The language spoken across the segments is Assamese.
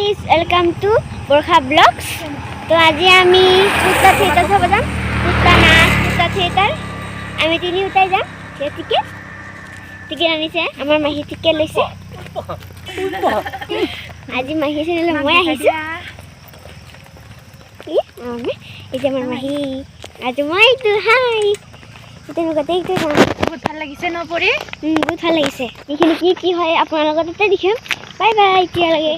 Guys welcome to Barsha blogs. তো আজি আমি পুতলা থিয়েটাৰ চাব যাম। পুতলা নাচ, পুতলা থিয়েটাৰ আমি তিনিওটাই যাম। টিকেট টিকেট আনিছে আমাৰ মাহী, টিকেট লৈছে। আজি মাহী চেনেলে মই আহিছোঁ। এতিয়া আমাৰ মাহী আজি মইতো হাই তেনেকুৱাতে বহুত ভাল লাগিছে ন পৰি? বহুত ভাল লাগিছে। এইখিনি কি কি হয় আপোনালোকৰ তাতে দেখিম। Bye bye. এতিয়ালৈকে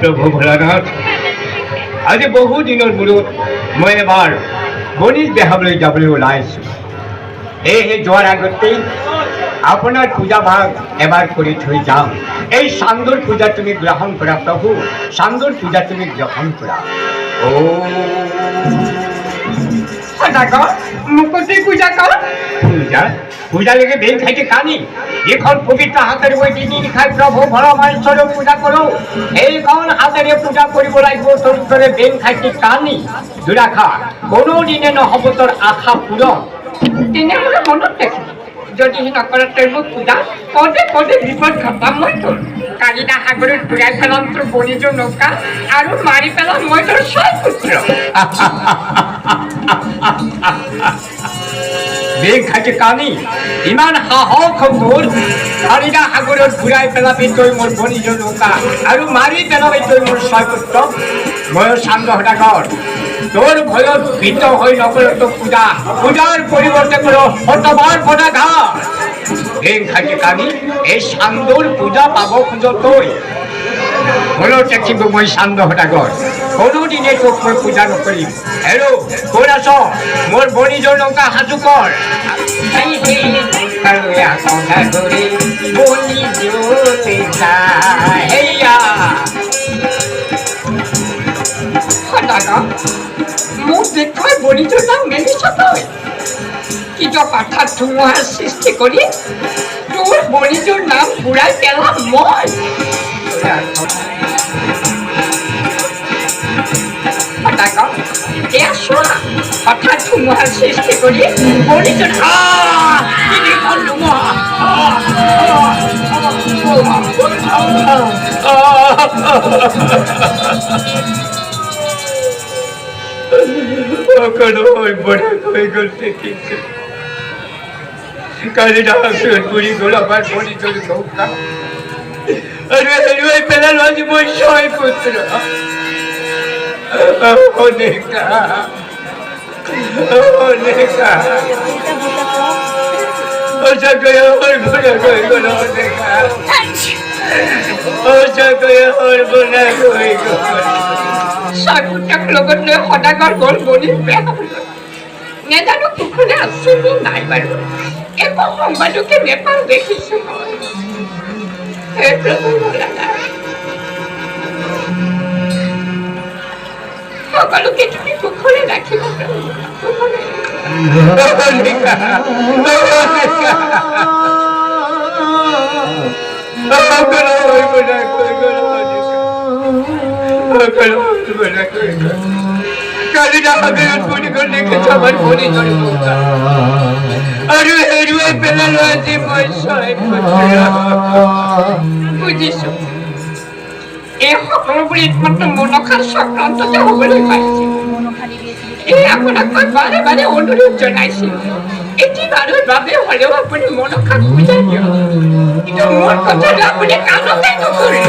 প্ৰভু ভোলানাথ, আজি বহু দিনৰ মূৰত মই এবাৰ গণিত দেখাবলৈ যাবলৈ ওলাইছোঁ। সেয়েহে যোৱাৰ আগতেই আপোনাৰ পূজা ভাগ এবাৰ কৰি থৈ যাম। এই চান্দৰ পূজা তুমি গ্ৰহণ কৰা প্ৰভু, চান্দৰ পূজা তুমি গ্ৰহণ কৰা। মুকতি পূজা কৰ। পূজা পূজালৈকে বেল খাইতে কানি এখন পবিত্ৰ হাতেৰে মই তিনি খাই প্ৰভু ভৰমাশ্বৰক পূজা কৰোঁ। এইখন হাতেৰে পূজা কৰিব লাগিব। তোৰ দৰে বেল খাইতে কানি দুৰাখা কোনোদিনে নহ'ব তোৰ আশা পূৰণ। তেনেহ'লে মনত দেখি যদি সি নকৰে তই মোক পূজা পদে পদে বিপদ ঘটাম মই তোৰ। কালিনা সাগৰত ঘূৰাই পেলাম তোৰ বনিযোৰ নৌকা আৰু মাৰি পেলাম মই তোৰ ছয় পুত্ৰ। বেগ খাইতে কানি ইমান সাহস তোৰ? কালিনা সাগৰত ঘূৰাই পেলাবি তই মোৰ বনিযোৰ নৌকা আৰু মাৰি পেলাবি তই মোৰ ছয় পুত্ৰ। মই চান্দ সদাগৰ তোৰ ভয়ত ভীত হৈ নকৰো তোক পূজা, পূজাৰ পৰিৱৰ্তে কৰো শতবাৰ পদাঘা। বেগ খাইতে কানি এই চান্দৰ পূজা পাব খোজ তই। মনত ৰাখিব মই চান্দ সদাগৰ কোনোদিনে তোক মই পূজা নকৰিম। হেৰৌ ক'ত আছ? মোৰ বনিযোৰ নৌকা সাজু কৰ। মোক দেখুৱাই বনিযোৰ নাম মেলিছ তই? কিয় পাঠাত ধুমুহাৰ সৃষ্টি কৰি তোৰ বনিযোৰ নাম ঘূৰাই পেলাম মই। হঠাৎ ধুমুহাৰ সৃষ্টি কৰি বনিযোৰ কালিনা হাগৰত ঘূৰি গ'ল আমাৰ বনিযোৰ নৌকা আৰু হেৰুৱাই পেলালো আজি মই ছয় পুত্ৰ। চাকুটাক লগত লৈ সদাগৰ গ'ল বনিৰ বেয়া নেজানো কুকুৰে আছে নে নাই বাৰু। একো সংবাদকে নেপাওঁ দেখিছোঁ মই। হে প্ৰভু ভোলানাথ, সকলোকে তুমি কুকুৰে ৰাখিব প্ৰভু। কালিনা সাগৰত ঘূৰি গ'ল দেখিছোঁ আমাৰ বনিযোৰ নৌকা আৰু হেৰুৱাই পেলালো আজি মই ছয় পুত্ৰ। বুজিছোঁ এই সকলোবোৰ একমাত্ৰ মনসাৰ চক্ৰান্ততে হ'বলৈ পাইছিল। এই আপোনাক মই বাৰে বাৰে অনুৰোধ জনাইছিল এটি বাৰৰ বাবে হ'লেও আপুনি মনসাক পূজা দিয়ক, কিন্তু মোৰ কথাটো আপুনি কাণতে নকৰিলে।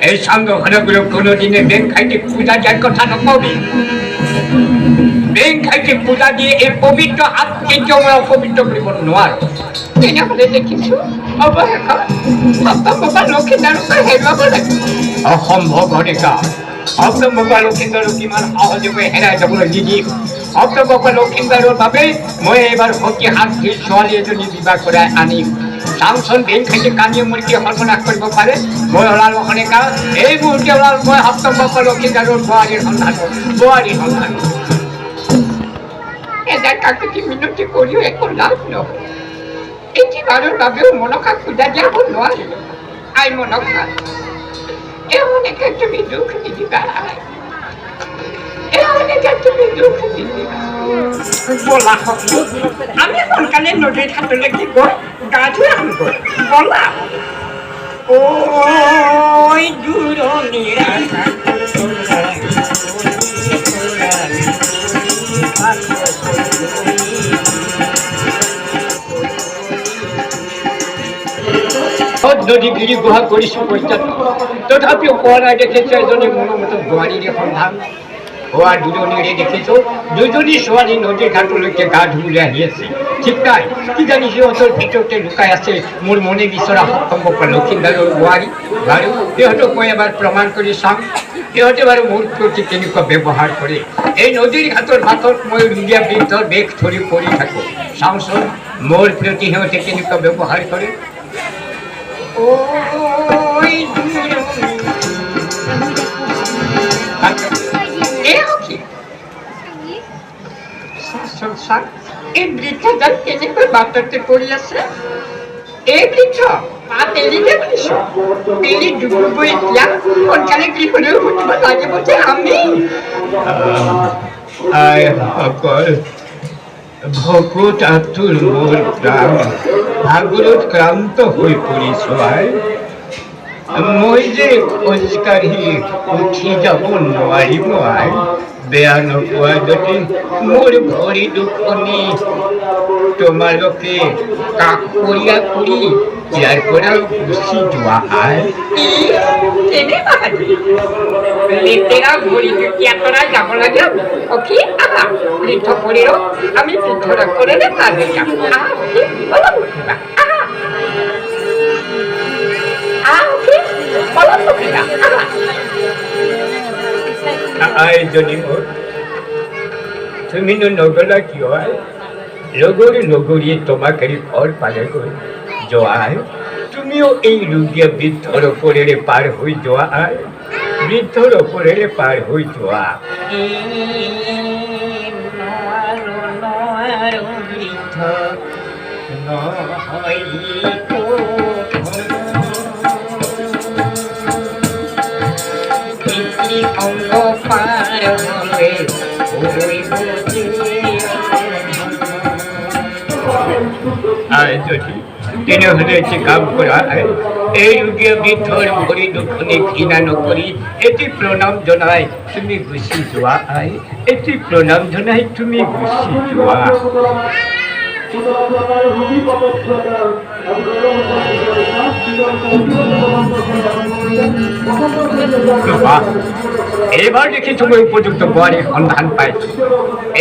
এই চান্দ সদাগৰক কোনোদিনে বেং খাইতে পূজা দিয়াৰ কথা নকবি। বেং খাইতে পূজা দিয়ে এই পবিত্ৰ হাত কেতিয়াও মই অপবিত্ৰ কৰিব নোৱাৰো। তেনেহ'লে দেখিছোঁ অৱশেষত সপ্তমবা লক্ষীদাৰক হেৰুৱাব লাগিব। অসম্ভৱ ডেকা, সপ্তমবা লক্ষীদাৰক কিমান সহযোগে হেৰাই যাবলৈ নিদিম। সপ্তমবা লক্ষীদাৰৰ বাবে মই এইবাৰ সতী হাতী ছোৱালী এজনী বিবাহ কৰাই আনিম। চাওঁচোন বেং খাইতে কানিয়ে মোৰ কি সৰ্বনাশ কৰিব পাৰে। মই ওলালো সনেকা এই মুহূৰ্তে ওলাল মই সপ্তমবা লক্ষীদাৰৰ বোৱাৰীৰ সন্ধান। এজাক কাকুতি মিনতি কৰিও একো লাভ নহয় এটিবাৰৰ বাবেও মনসা পূজা দিয়াব নোৱাৰিম আই মনসা এওঁলোকে তুমি দুখ নিদিবা এওঁলোকে তুমি দুখ নিদিবা বলা আমি সোনকালে নদীৰ ঘাটলৈকে গৈ গা ধুই আহোঁগৈ বলা ঐ দূৰণিৰ নদী গিৰি গুহা কৰিছোঁ পৰ্যন্ত তথাপিও পোৱা নাই দেখিছোঁ এজনী মনোমত বোৱাৰীৰে সন্ধান হোৱা দুজনীৰে দেখিছোঁ দুজনী ছোৱালী নদীৰ ঘাটলৈকে গা ধুবলৈ আহি আছে ঠিক নাই কিজানি সিহঁতৰ ভিতৰতে লুকাই আছে মোৰ মনে বিচৰা সপ্তম গোপাল লক্ষীন্দৰৰ বোৱাৰী বাৰু সিহঁতক মই এবাৰ প্ৰমাণ কৰি চাম সিহঁতে বাৰু মোৰ প্ৰতি কেনেকুৱা ব্যৱহাৰ কৰে এই নদীৰ ঘাটৰ ভাতত মই ৰুগীয়া বৃদ্ধৰ বেগ ধৰি পৰি থাকোঁ চাওঁচোন মোৰ প্ৰতি সিহঁতে কেনেকুৱা ব্যৱহাৰ কৰে এই বৃক্ষডাল কেনেকৈ বাটতে পৰি আছে এই বৃক্ষ পাত এৰিলে বুলিছোঁ পেলি ডুবিব এতিয়া সোনকালে গৃহলৈ উঠিব লাগিব যে আমি আইসকল ভকত আতুৰ মোৰ প্ৰাণ ভাগৰত ক্লান্ত হৈ পৰিছোঁ আই মই যে খোজকাঢ়ি উঠি যাব নোৱাৰিম আই বেয়া নোপোৱা যদি মোৰ ভৰি দুখনি তোমালোকে কাষৰীয়া কৰি ইয়াৰ পৰা গুচি যোৱা আই লেতেৰা ভৰি দুখীয়াতৰা যাব লাগে সখী আহা বৃদ্ধ শৰীৰ আমি বৃদ্ধ ডাক্তৰেৰে তালৈ যাম আহা সখী অলপ উঠিবা আহা অলপ উঠিবা আইজনী মোৰ তুমিনো নগলা কিয় আই লগৰীয়ে তোমাক এৰি ঘৰ পালেগৈ যোৱা আই তুমিও এই ৰুগীয়া বৃদ্ধৰ ওপৰেৰে পাৰ হৈ যোৱা আই বৃদ্ধৰ ওপৰেৰে পাৰ হৈ যোৱা বৃদ্ধ অংগ পাৰ হলে তেনেহলে এটি কাম কৰা এই ৰোগীয়া বৃদ্ধৰ ভৰি দুখনি ঘৃণা নকৰি এটি প্ৰণাম জনাই তুমি গুচি যোৱা আই এটি প্ৰণাম জনাই তুমি গুচি যোৱা এইবাৰ দেখিছোঁ মই উপযুক্ত বোৱাৰীৰ সন্ধান পাইছোঁ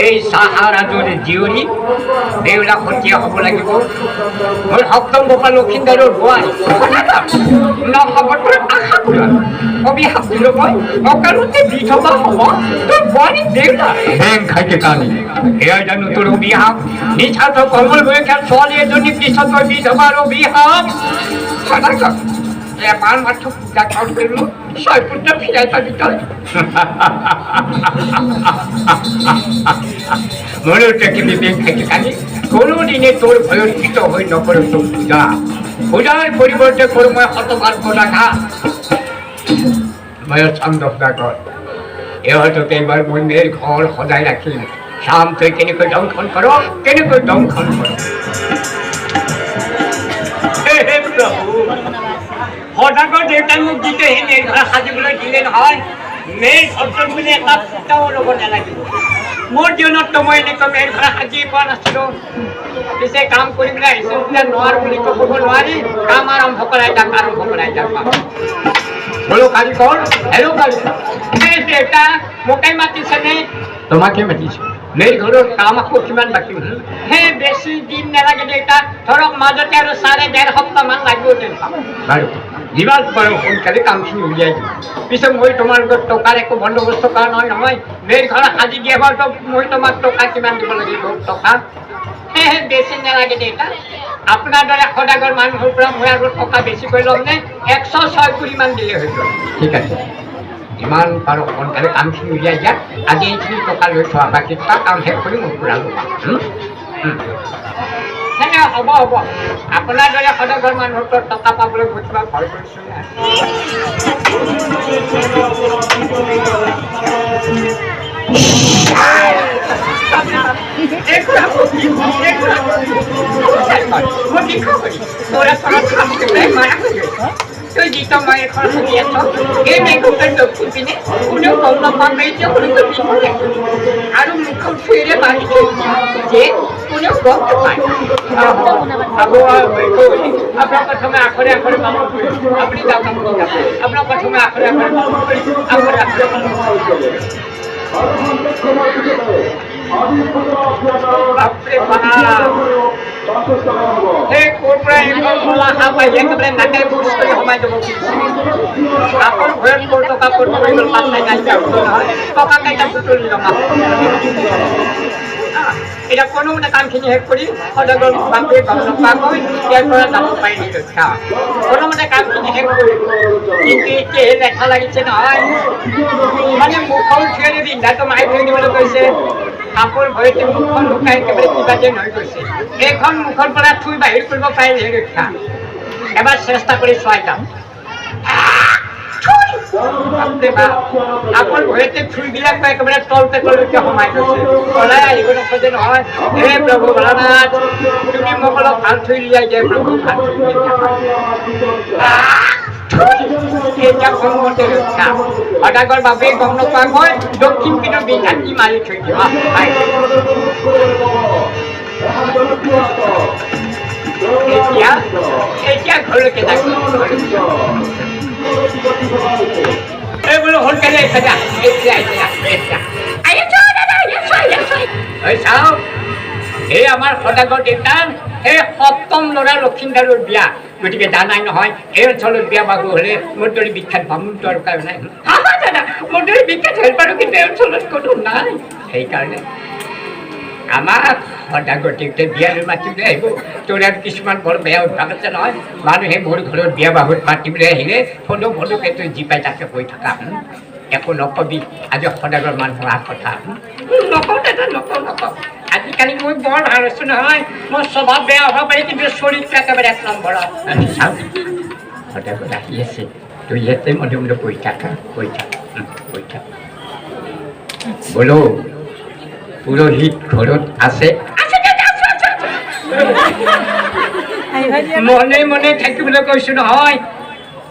এই চাহাৰাজৰ জীয়ৰী দেউলা সতীয়া হ'ব লাগিব মোৰ সপ্তম গোপাল লক্ষীন্দৰৰ বোৱাৰী নহবতৰ আশা কৰা অভিশাপ দিলোঁ মই অকালতে বিধৱা হ'ব তোৰ বোৱাৰী দেউলা বেং খাইকে কানি এয়া জানো তোৰ অভিশাপ নিশাত কমল বয়সীয়া ছোৱালী এজনী পিছত তই বিধৱাৰ অভিশাপ সদায় এবাৰ মাত্ৰ পূজা কাউট কৰিলোঁ ছয় পুত্ৰ ফিৰাই পাবি তই মনত ৰাখিবি বেগ খাইকে কানি কোনোদিনে তোৰ ভয়ত ভীত হৈ নকৰোঁ তোৰ পূজা পূজাৰ পৰিৱৰ্তে কৰোঁ মই শতবাৰ পদাঘাত মই চন্দ সদাগৰ ইহঁতক এইবাৰ মই মেৰ ঘৰ সদায় ৰাখিম চাম তই কেনেকৈ দংশন কৰ কেনেকৈ দংশন কৰ সদাগৰ দেউতাই মোক যিটো সেই মেৰ ঘৰ সাজিবলৈ দিলে নহয় মেৰ ঘৰটোত বুলি এটা ফুটাও ৰ'ব নালাগিব মোৰ জীৱনত মই এনেকৈ মেৰ ঘৰ সাজিয়ে পোৱা নাছিলোঁ পিছে কাম কৰিবলৈ আহিছোঁ এতিয়া নোৱাৰোঁ বুলি ক'ব নোৱাৰি কাম আৰম্ভ কৰাই যাম বোলো কাৰিকৰ হেল্ল' কাৰিকৰ এই দেউতা মোকেই মাতিছেনে তোমাকে মাতিছোঁ মেৰ ঘৰৰ কাম আকৌ কিমান বাকী হ'ল সেই বেছি দিন নালাগে দেউতা ধৰক মাজতে আৰু 1.5 সপ্তাহমান লাগিব তেনেকুৱা বাৰু যিমান পাৰোঁ সোনকালে কামখিনি উলিয়াই দিম পিছে মই তোমাৰ লগত টকাৰ একো বন্দবস্ত কৰা নহয় মেৰ ঘৰ সাজি দিয়া বাৰতো মই তোমাক টকা কিমান দিব লাগিব টকা সেই বেছি নালাগে দেউতা আপোনাৰ দৰে সদাগৰ মানুহৰ পৰা মই আৰু টকা বেছিকৈ ল'মনে 106 কোটিমান দিলে হৈ গ'ল ঠিক আছে যিমান পাৰোঁ সোনকালে কামখিনি উলিয়াই দিয়া আজি এইখিনি টকা লৈ থোৱা বাকী থকা কাম শেষ কৰি মোৰ পৰা ল'বা নাই নাই হ'ব হ'ব আপোনাৰ দৰে সদাগৰ মানুহৰ পৰা টকা পাবলৈ মই তোমাক ভয় কৰিছোঁ tôi chỉ cho mày con thực hiện thôi cái này không cần được thì này nếu còn là con đấy chứ không có gì à đúng không suy đấy mà chế nếu có thì phải aku apa pertama aku yang pertama apa di dalam kamu apa pertama aku yang pertama Apre bana hey corpora ekor bola apa yang kemudian nakai bus kali hamai debu apor bhoyar korto ka korto bol patnai nai jao toka kaita betul lama এটা কোনো না কামখিনি শেষ কৰি সদাগৰ বাপে গমনপাকৈ ইয়াৰ পৰা যাব পাৰিলি ৰক্ষা কোনো মানে কামখিনি শেষ কৰি কিন্তু এতিয়া লেখা লাগিছে নহয় মানে মুখৰ থিয়ৰি বিন্ধাটো মাৰি থৈ দিবলৈ কৈছে কাপোৰ ভৰিতে মুখখন লুকাই একেবাৰে কিবা যেন হৈ গৈছে এইখন মুখৰ পৰা থুই বাহিৰ কৰিব পাৰিলে ৰক্ষা এবাৰ চেষ্টা কৰি চোৱাই যাম আপন ভয়তে ফুলবিলাক একেবাৰে তলতে তলতে সোমাই গৈছে ওলাই আহিব নোখোজে নহয় হে প্ৰভু ভোলানাথ তুমি মোক অলপ ভাল থৈ উলিয়াই দিয়ে প্ৰভু ভাল থৈ এতিয়া কমতে ৰক্ষা সদাগৰ বাবে গম নোপোৱাকৈ দক্ষিণ পিনৰ বিধানটি মাৰি থৈ দিওঁ এতিয়া এতিয়া ঘৰলৈকে যাম এই বোলো সোনকালে এতিয়া এতিয়া এতিয়া চাওঁ এই আমাৰ সদাগৰ দেউতাৰ সেই সপ্তম ল'ৰা লক্ষিন্দাৰৰ বিয়া গতিকে জানাই নহয় এই অঞ্চলত বিয়া বাবু হ'লে মোৰ দৰে বিখ্যাত বামুণটো আৰু কাৰো নাই দাদা মোৰ দৰে বিখ্যাত হেল্প পাৰোঁ কিন্তু এই অঞ্চলত কোনো নাই সেইকাৰণে আমাক সদাগৰ দেউতাই বিয়ালৈ মাতিবলৈ আহিব তোৰ আৰু কিছুমান বৰ বেয়া অভ্যাস আছে নহয় মানুহে মোৰ ঘৰত বিয়া বাহুত মাতিবলৈ আহিলে ফটোকে তই যি পাই তাকে কৈ থকা একো নকবি আজি সদাগৰ মানুহৰ কথা নকওঁ দাদা নকওঁ আজিকালি মই বৰ ভাল আছোঁ নহয় মোৰ স্বভাৱ বেয়া হ'ব পাৰি কিন্তু চৰিত্ৰ একেবাৰে এক নম্বৰত আমি চাওঁ সদাগৰ আহি আছে তই ইয়াতে মধে মধে কৈ থাক বোলো পুৰোহিত ঘৰত আছে মনে মনে থাকিবলৈ কৈছোঁ নহয়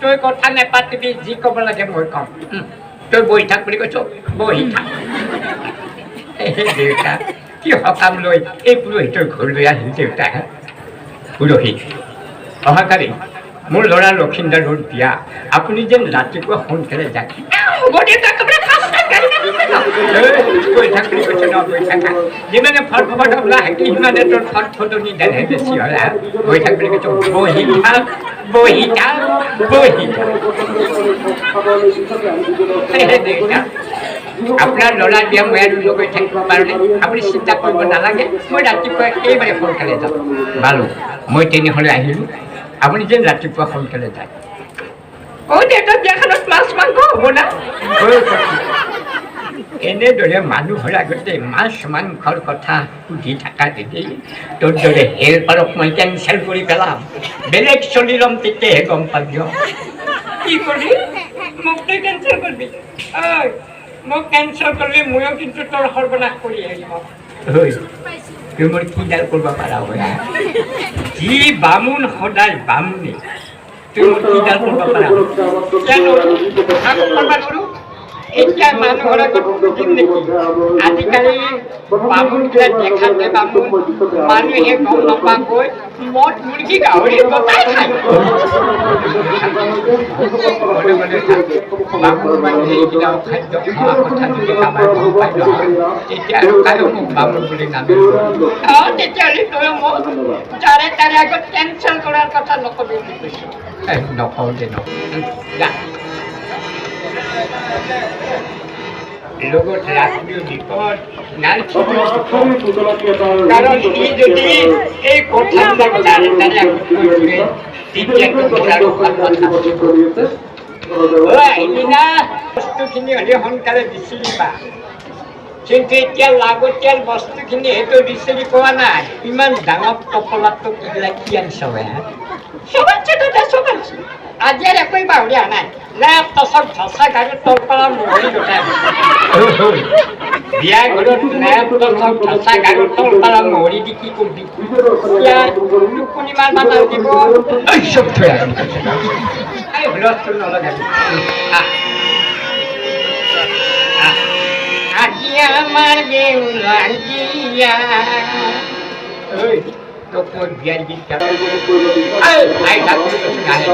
তই কথা নেপাতিবি যি ক'ব লাগে মই ক'ম তই বহি থাক বুলি কৈছ বহি থাক দেউতা কি সকাম লৈ এই পুৰোহিতৰ ঘৰলৈ আহিল দেউতা পুৰোহিত অহাকালি মোৰ ল'ৰা লক্ষিন্দাৰৰ বিয়া আপুনি যেন ৰাতিপুৱা সোনকালে যায় যিমানে ফটফট ওলা হাঁকি সিমানে তোৰ ফটফটনি দেহে বেছি হয় বহি থাক বুলি কৈছোঁ বহি থাক আপোনাৰ ল'ৰাৰ বিয়া মই আৰু লৈ থাকিব পাৰোঁনে আপুনি চিন্তা কৰিব নালাগে মই ৰাতিপুৱা একেবাৰে সোনকালে যাম বাৰু মই তেনেহ'লে আহিলোঁ আপুনি যেন ৰাতিপুৱা সোনকালে যায় দেউতাৰ বিয়াখনত মাছ মাংস হ'ব না এনেদৰে মানুহৰ আগতে মাছ মাংসৰ কথা সুধি থকা দেখি তোৰ দৰে হেল্পাৰক মই কেঞ্চেল কৰি পেলাম বেলেগ চলি ল'ম তেতিয়াহে গম পাবি কি কৰি মোক তই কেঞ্চেল কৰিবি মোক কেঞ্চেল কৰিলে ময়ো কিন্তু তোৰ সৰ্বনাশ কৰি আহিব তুই মোৰ কিডাল কৰিব পাৰা হয় যি বামুণ সদায় বামুণে তুই মোৰ কিডাল কৰিব পাৰা জানো এতিয়া মানুহৰ আগত বুজিম নেকি আজিকালি বামুণবিলাক দেখা যায় বামুণ মানুহে গম নাপাকৈ মদ মুৰ্গী গাহৰি গোটাই খায় বামুণ মানুহে এইবিলাক খাদ্য খোৱা কথা যদি কাৰোবাৰ গম পাই নহয় তেতিয়া আৰু কায়ো মোক বামুণ বুলি নামে তেতিয়াহ'লে তই মোক তাৰে আগত কেঞ্চেল কৰাৰ কথা নকবি বুলি কৈছোঁ নকওঁ দে যা লগত ৰাখিও বিপদ কাৰণ ই যদি এই কথাবিলাক তাৰে আগত কৈ ফুৰে তেতিয়াতো মোৰ আৰু ভাল কথা আহিলি না বস্তুখিনি হ'লে সোনকালে বিচাৰি পা কিন্তু এতিয়া লাগতিয়াল বস্তুখিনি সেইটো বিচাৰি পোৱা নাই ইমান ডাঙৰ কপলাটো এইবিলাক কি আনিছ চব আনিছো আজি আৰু একোৱেই বাহুৰীয়া নাই লেপটপ ধচা গাড়ী তল পৰা মৰি গোটাই বিয়া ঘৰত লেপটপ ধচা গাড়ী তল পৰা মৰি দি কি কৰিবি এতিয়া টোপনি মাৰবা নালাগিব চব থৈ আহি হুলস্থুল নলগাবি আজি আমার বেউলাঙ্গিয়া ওই তোক মোর বিয়ার গীত গাবে আই ঠাকুর তো গায়ে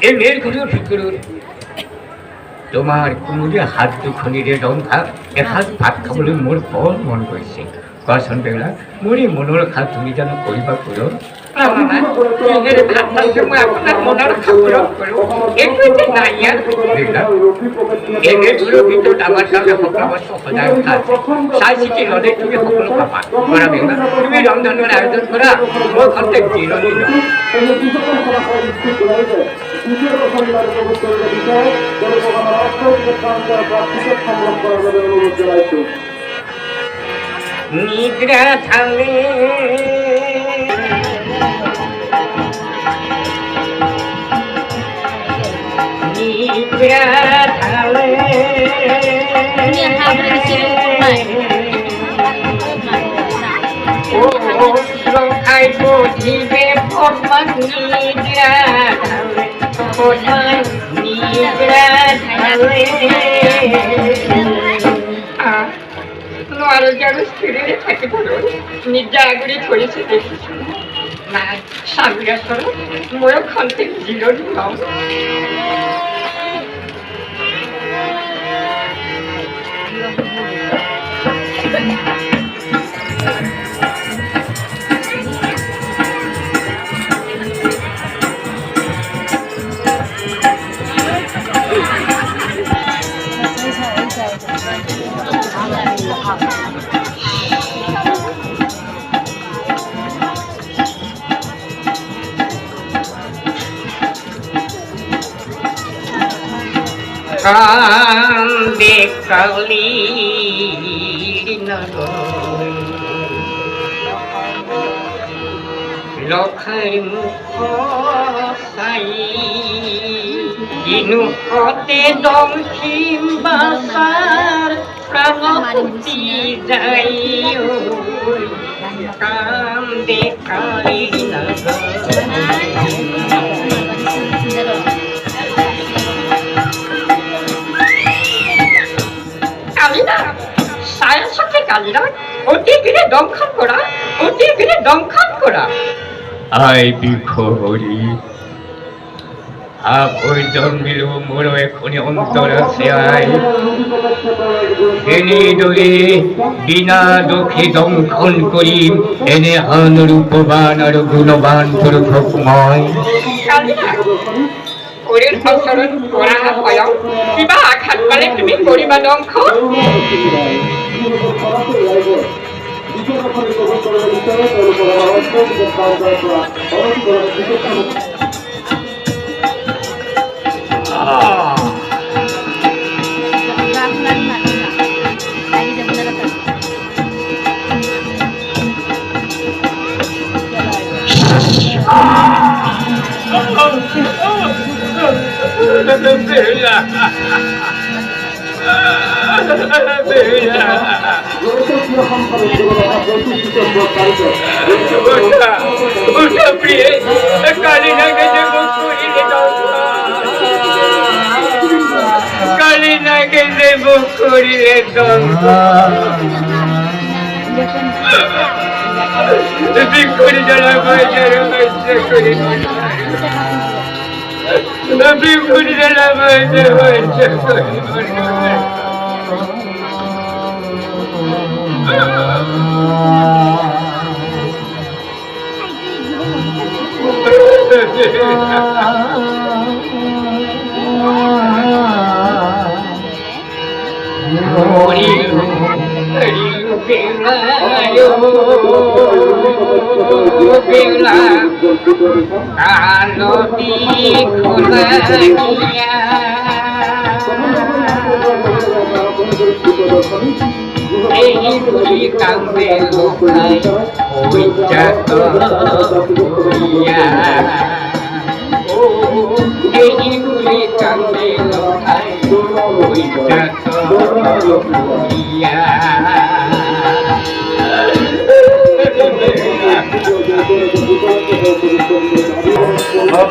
এই মেয়ের কোনো ঠিক করুন তোমার কোনোদিন হাত দুখনিৰে ৰন্ধা এসাঁজ ভাত খাবলৈ মোৰ বৰ মন গৈছে কোৱাচোন বেউলা মোৰ এই মনৰ খাত তুমি জানো কৰিবা কৰোঁ ভিতৰত আমাৰ কাৰণে সকলো বস্তু সদায় কথা চাই চিতি ল'লে তুমি সকলো পাবা কৰা বেউলা তুমি ৰন্ধনৰ আয়োজন কৰা মই খন্তেক জিৰণি লওঁ নিদ্রা থালে নিদ্রা থালে ও খাই বুঝিবে ভগবান নিদ্রা থালে ভগবান নিদ্রা থালে আরো যেন স্থিরে থাকে বলো নিদ্রা আগুড়ি ধরেছে দেখেছি না স্বামীরা করো ময়ও খান থেকে জিরোনি পাও কান্দে কালির নগর লখার মুখ সাই ইনু হতে দমখিম বাসার প্রাণপতি যাই কান্দে কালির নগর আই বিখরি আপই জন্মিল মোর এখনি অন্তর আছে আই এনে দরে বিনা দুঃখে দংখন করি এনে আন রূপবান আর গুণবান তোর ভোগময় ওরের অচরণ করা হয় কিবা আঘাত পালে তুমি কৰিবা দংখন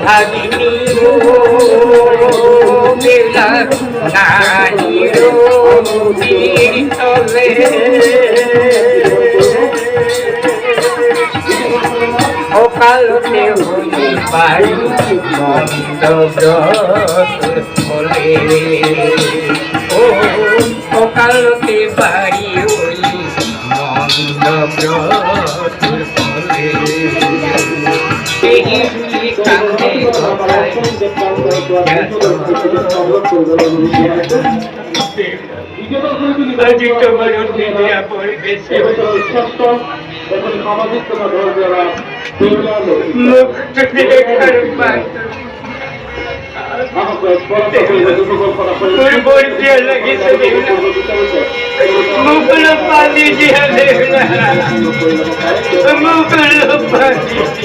ভাগিনী বেলা নাহিরো চলে অকালতে হলি পাই মন্দ বলে ও অকালতে পারি হলি মন্দ বলে কান্দে আজি তোমার দুনিয়া পড়েছে মুখ দেখার পাই বলতে লাগিছে মুখলো পানি দিয়া মুখলো পানি দিয়া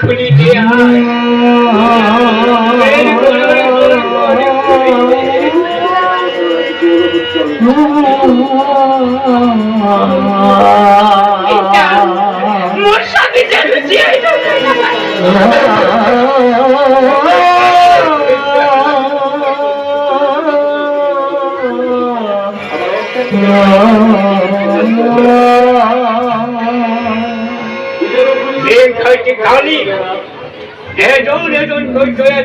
খুলি দিয়া মোর স্বামী খালি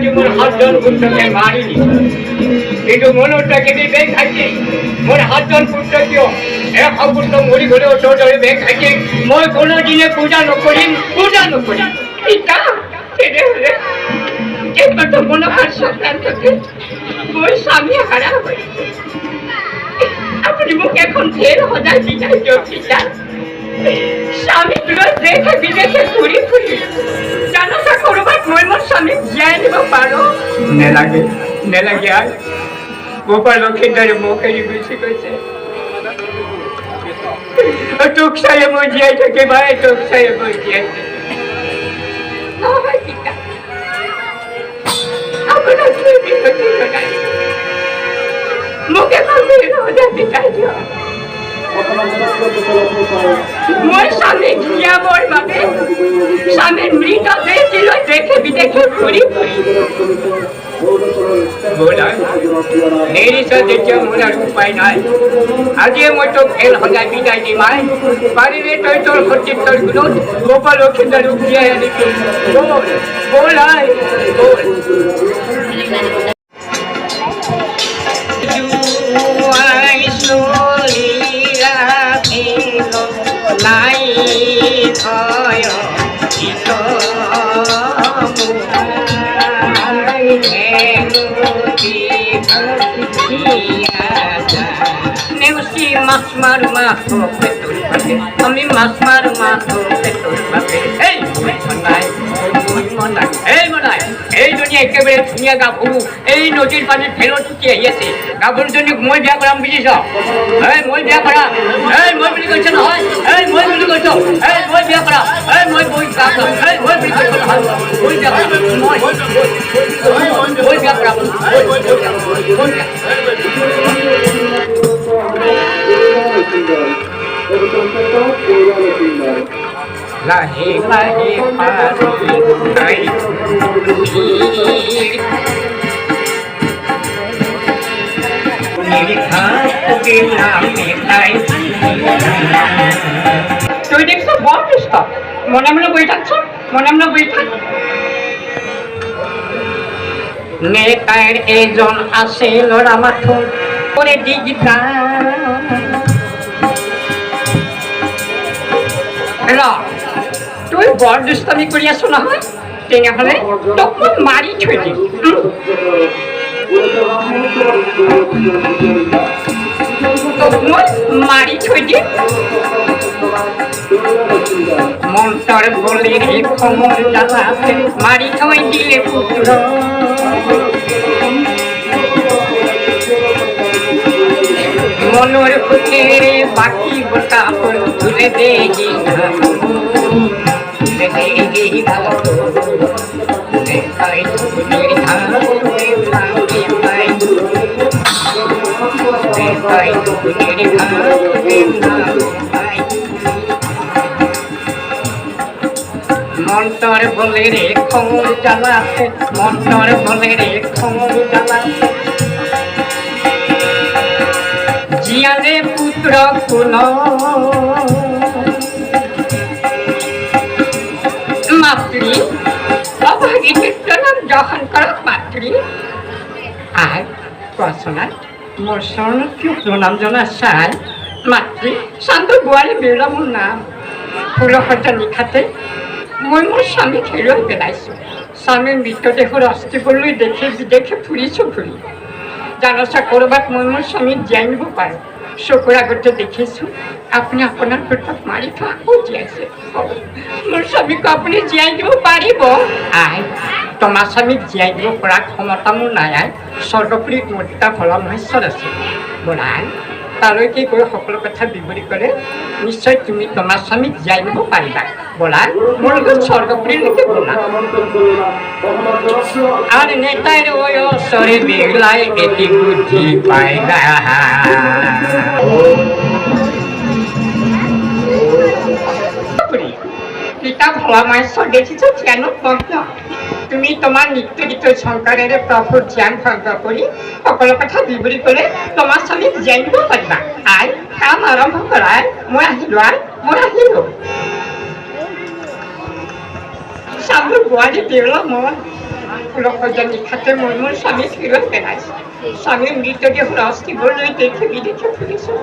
মোর হাতজন পুত্রকে মারিনি কিন্তু মনটা কেটে বেগ খাইছে মোর হাতজন পুত্র কিয় এক পুত্র মরি ঘরে ওঠো ধরে বেগ খাইছে মই কোনো দিনে পূজা নকরিম এটা ছেড়ে হলে একমাত্র মনোহর সন্তান থেকে মোর স্বামী হারা হয়েছে আপনি মোক এখন ফের হজার বিচার পিতা স্বামী দেখে বিদেশে ঘুরি জানাশা করবার মই মোর স্বামী জিয়াই নিব পারো নেলাগে আর গোপাল লক্ষিন্দরে মুখেরি বেশি কইছে টুকসায়ে মই জিয়াই থাকে ভাই টুকসায়ে মই জিয়াই থাকে মুখে মোর স্বামী জিয়া মোর বাবে স্বামীর মৃত দেহ ছিল দেখে বিদেখে ঘুরি নিৰিছত যেতিয়া মোৰ আৰু উপায় নাই আজিয়ে মই তোক খেল সজাই বিদায় দিম আই পাৰিলে তই তোৰ সতীৰ্থৰ গুণত গোপাল লক্ষিন্দৰ ৰূপ জীয়াই আনিবি বল বল আই বল জুৱাই চলিৰা ভেল নাই ভয় নেউচি মাছ মাৰো মাথো পেটৰ পাতে আমি মাছ মাৰো মাথো পেটৰ পাতে এই মনাই এই মনাই এই জনী একেবাৰে ধুনীয়া গাভৰু এই নদীৰ পানীত ফেৰত উঠি আহি আছে গাভৰুজনীক মই বিয়া কৰাম বুজিছ এই মই বিয়া কৰা এই মই বুলি কৈছ নহয় এই মই বুলি কৈছ এই মই বিয়া কৰা এই মই বৈ বিয়া কৰাম এই মই বুলি কৈছ নহয় মই বিয়া কৰাম মই বিয়া কৰাম লাহে লাহে পাৰি তুই দেখছ বৰ দুষ্ট মনে মনে বহি থাকছ মনে মনে বহি থাক নেতাৰ এজন আছে ল'ৰা মাথো কৰে দিগিতা তুই বৰ দুষ্টামি কৰি আছো নহয় তেনেহ'লে তোক মই মাৰি থৈ দিম তোক মই মাৰি থৈ দিম মন্ত্ৰৰ বলিৰে খমৰ জ্বালাতে মাৰি থৈ দিলে পুত্ৰ মনৰ পুতেৰে বাকী গোটা তুলে দেহি তুলে দেহি মন্ত্ৰৰ বলেৰে খমৰ জ্বালাতে মন্ত্ৰৰ বলেৰে খমৰ জ্বালাতে জিয়ালে পুত্ৰ কোন মাতৃ অভাগী নাম গ্ৰহণ কৰক মাতৃ আই কোৱাচোনাত মোৰ চৰণত কিয় প্ৰণাম জনা চাই মাতৃ চান্দ বোৱাৰী বেউলা মোৰ নাম ফুলসজ্জা নিশাতে মই মোৰ স্বামীক হেৰুৱাই পেলাইছোঁ স্বামীৰ মৃতদেহৰ অস্থিবলৈ দেখি বিদেশে ফুৰিছোঁ ফুৰি জানচা ক'ৰবাত মই মোৰ স্বামীক জীয়াই নিব পাৰোঁ চকুৰ আগতে দেখিছোঁ আপুনি আপোনাৰ পুত্ৰক মাৰি থৈ আকৌ জীয়াইছে মোৰ স্বামীক আপুনি জীয়াই দিব পাৰিব আই তোমাৰ স্বামীক জীয়াই দিব পৰা ক্ষমতা মোৰ নাই আই স্বৰ্গপুৰীত মোৰ দুটা ভলা মহেশ্বৰ আছে বলাই তালৈকে গৈ সকলো কথা বিৱৰি কৰে নিশ্চয় তুমি তোমাৰ স্বামীক জীয়াই নিব পাৰিবা বলা মোৰ লগত স্বৰ্গপুৰীলৈকে বলা আর নেতার ওই অসরে বেগলাই এটি বুদ্ধি পায় না পিতা ভোলা মহেশ্বর দেখিছ কেন ভগ্ন তুমি তোমার নিত্য গীত শঙ্করের প্রভুর ধ্যান ভঙ্গ করি সকল কথা বিবরি করে তোমার স্বামীক জীয়াই দিব পাৰিবা আই কাম আৰম্ভ কৰাই মই আহিলো মই আহিলো সামনে বোৱাৰী বেউলা মই ফুলসজ্জা নিশাতে মই মোৰ স্বামীক হেৰুৱাই পেলাইছোঁ স্বামীৰ মৃতদেহৰ অস্থিবলৈ দেখি বিদেশে ফুৰিছোঁ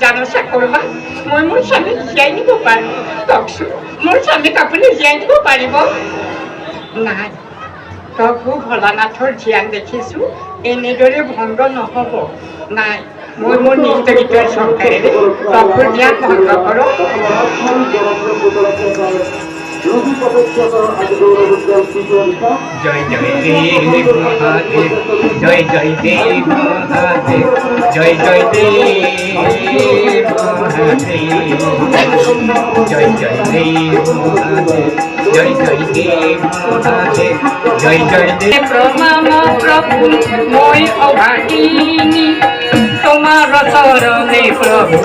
জানচা ক'ৰবাত মই মোৰ স্বামীক জীয়াই নিব পাৰোঁ কওকচোন মোৰ স্বামীক আপুনি জীয়াই নিব পাৰিব নাই প্ৰভু ভোলানাথৰ ধ্যান দেখিছোঁ এনেদৰে ভংগ নহ'ব নাই মই মোৰ নিত্য গীতৰ শঙ্কৰেৰে প্ৰভুৰ ধ্যান ভংগ কৰোঁ জয় জয় দেব মহাদেব জয় জয় দেব মহাদেব জয় জয় দেব মহাদেব জয় জয় দেব মহাদেব জয় জয় দেব মহাদেব জয় জয় দেব প্রণাম প্রভু মই অভাগিনী তোমার চরণে প্রভু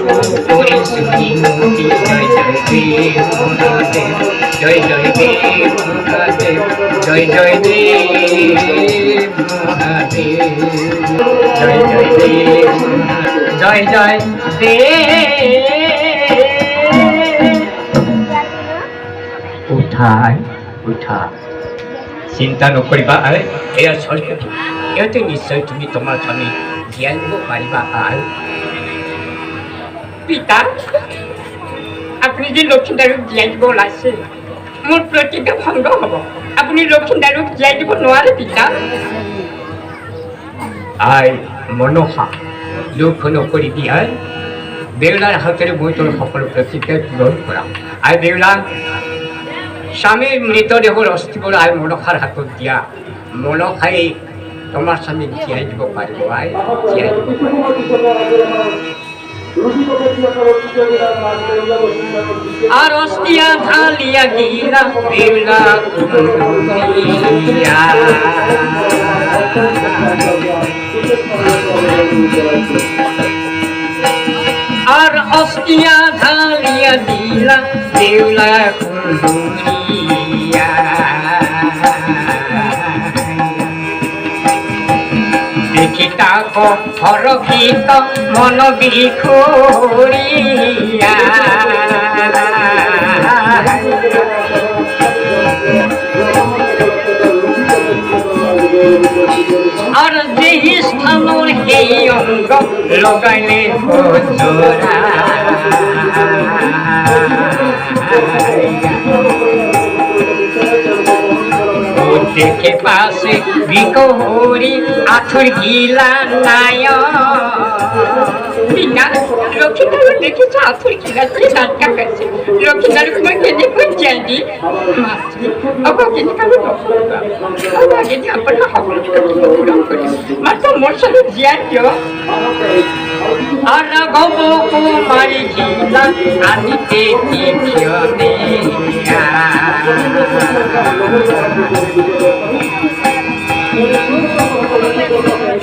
করে সুখী মুক্তি জয় জয় দেব মহাদেব জয় জয় দেব মহাদেব জয় জয় দেব মহাদেব জয় জয় দেব জয় জয় দেব উঠাই উঠা চিন্তা নকৰিবা এয়া স্বৰ্গ ইয়াতে নিশ্চয় তুমি তোমাৰ স্বামী জীয়াই দিব পাৰিবা পিতা আপুনি যে লক্ষীদাৰক জীয়াই দিব ওলাইছে মোৰ প্ৰতিজ্ঞা ভংগ হ'ব আপুনি লক্ষীদাৰক জীয়াই দিব নোৱাৰে পিতা মনোহা দুখ নকৰিবি বেউলাৰ হাতেৰে মই তোৰ সকলো প্ৰতিজ্ঞা পূৰণ কৰা বেউলা স্বামীৰ মৃতদেহৰ অস্থিবোৰ মনসাৰ হাতত দিয়া মনসাই তোমাৰ স্বামীক জীয়াই দিব পাৰিব জীয়াই দিব আর অস্তিয়া ঢালিয়া গিরা বেউলা আর অস্তিয়া ঢালিয়া দিলা বেউলা কুলুরিয়া দেখি তাক হরকিত মন বিখরিয়া আর যে স্থানৰ সেই অঙ্গ লগাইলে জোৰা দেখে পাশে বিকহরি আঠুর গিলা নায় লক্ষ্মীনার দেখেছ আঠুর গিলা কি নাটকা করছে লক্ষ্মীনার তোমার কেনে কোন চাইদি মাত্র মোর সাথে জিয়া দিও আর গব কুমারী গিলা আনিতে দিনে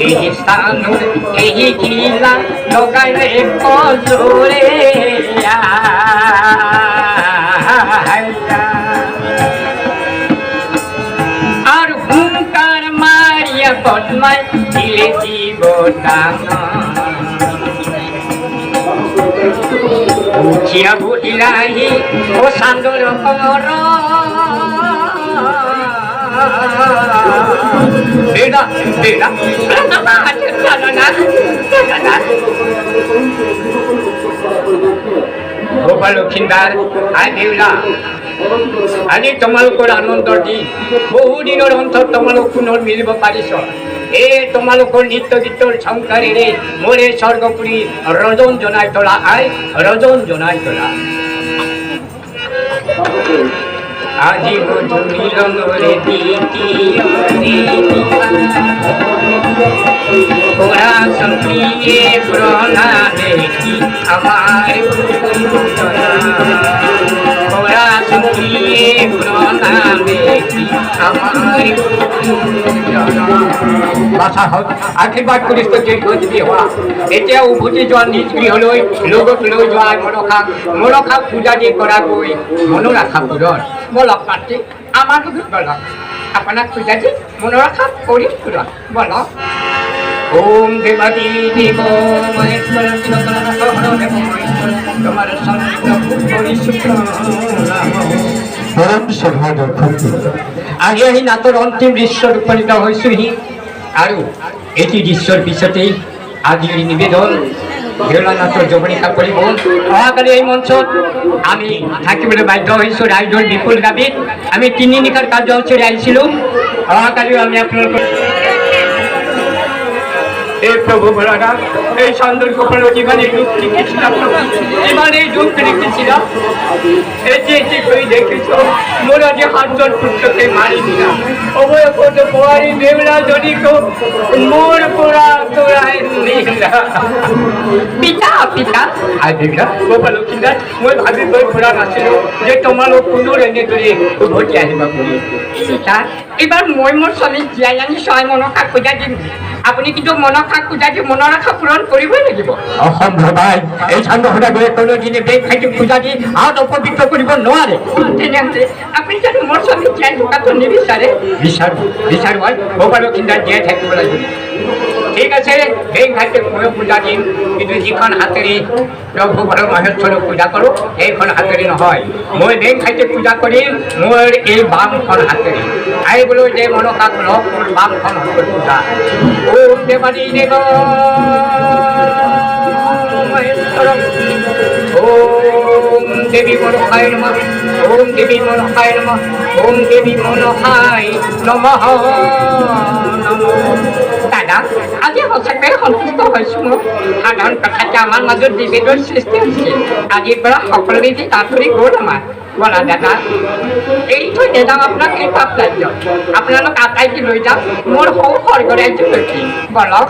এই স্থানুর এই গিলা লগাইলে কজরে আর হুঙ্কার মারিয়া বদমাই দিলে জীব উঠিয়া বলিলাহি ও সান্দর কর বেড়া বেড়া গোপাল লক্ষিন্দার বেউলা আজি তোমালোকৰ আনন্দৰ দিন বহুদিনৰ অন্তত তোমালোক পুনৰ মিলিব পাৰিছ তোমালোকৰ নৃত্য গীতৰ সংসাৰেৰে মোৰে স্বৰ্গপুৰী ৰজন জনাই তোলা ৰজন জনাই তোলা আজি মধুমিলনৰে ওৰা সঙ্গিয়ে প্ৰণা দেখি আমাৰ ওৰা সঙ্গিয়ে প্ৰণা দেখি আমাৰ আশীৰ্বাদ কৰিছ দীৰ্ঘজীৱী হোৱা এতিয়া উভতি যোৱা নিজ গৃহলৈ লগত লৈ যোৱা মনসা পূজা দি কৰাকৈ মনৰ আশা পূৰণ বলক মাতৃ আমাৰ লগত বলক আপোনাক পূজা দি মনৰ আশা কৰি পূৰণ বলক ওম দেৱাদী দেৱ মহেশ্বৰ তোমাৰ আজি আহি নাটৰ অন্তিম দৃশ্যত উপনীত হৈছোহি আৰু এটি দৃশ্যৰ পিছতেই আজিৰ নিবেদন বেউলা নাটৰ যৱনিকা কৰিব অহাকালি এই মঞ্চত আমি থাকিবলৈ বাধ্য হৈছোঁ ৰাইজৰ বিপুল দাবীত আমি 3 নিশাৰ কাৰ্যসূচীৰে আহিছিলোঁ অহাকালিও আমি আপোনালোকৰ এই প্রভু ভোলানাথ এই সুন্দর গোপাল জীবনে রূপ লিখেছিলাম জীবনে রূপ লিখেছিলাম এটি করে দেখেছ মোরা যে হাতজন পুত্রকে মারি দিলাম অবয় করতে পরে বেউলা যদি মোর পোড়া তোরায় নিলা পিতা পিতা আজিকা বাবা লক্ষীদাস মই ভাবিবই পৰা নাছিলোঁ যে তোমালোক কোনো এনেদৰে উভতি আহিবা বুলি পিতা এইবাৰ মই মোৰ স্বামীক জীয়াই আনি ছয় মনসা পূজা দিম আপুনি কিন্তু মনসা পূজা দি মনৰ আশা পূৰণ কৰিবই লাগিব অসম্ভৱ এই চান্দ সদাগৰে কোনোদিনে বেগ খাইটি পূজা দি হাত অপবিত্ৰ কৰিব নোৱাৰে তেনেহ'লে আপুনি জানো মোৰ স্বামীক জীয়াই থকাটো নিবিচাৰে বিচাৰো বাবা লক্ষীদাস জীয়াই থাকিব লাগিব ঠিক আছে বেগ খাইটি ময়ো পূজা দিম কিন্তু যিখন হাতেৰে প্ৰভু ঘৰৰ মহেশ্বৰক পূজা কৰোঁ সেইখন হাতেৰে নহয় মই বেগ খাইটি পূজা কৰিম মোৰ এই বামখন হাতেৰে আহিবলৈ যে মনসাক লগ মোৰ বামখন হাতৰ পূজা ওম দেৱানী দেৱ মহেশ্বৰম ওম দেৱী মনসায় নমঃ ওম দেৱী মনসায় নমঃ ওম দেৱী মনসায় নমঃ দাদা আজি সঁচাকৈয়ে সন্তুষ্ট হৈছোঁ মই সাধাৰণ কথাতে আমাৰ মাজত বিভেদৰ সৃষ্টি হৈছে আজিৰ পৰা সকলোৱে যে তাঁতৰি গ'ল আমাৰ বলা দাদা এৰি থৈ নেযাওঁ আপোনাক এই পাপ ৰাজ্যত আপোনালোক আটাইকে লৈ যাম মোৰ সৌ স্বৰ্গ ৰাজ্যলৈকে বলক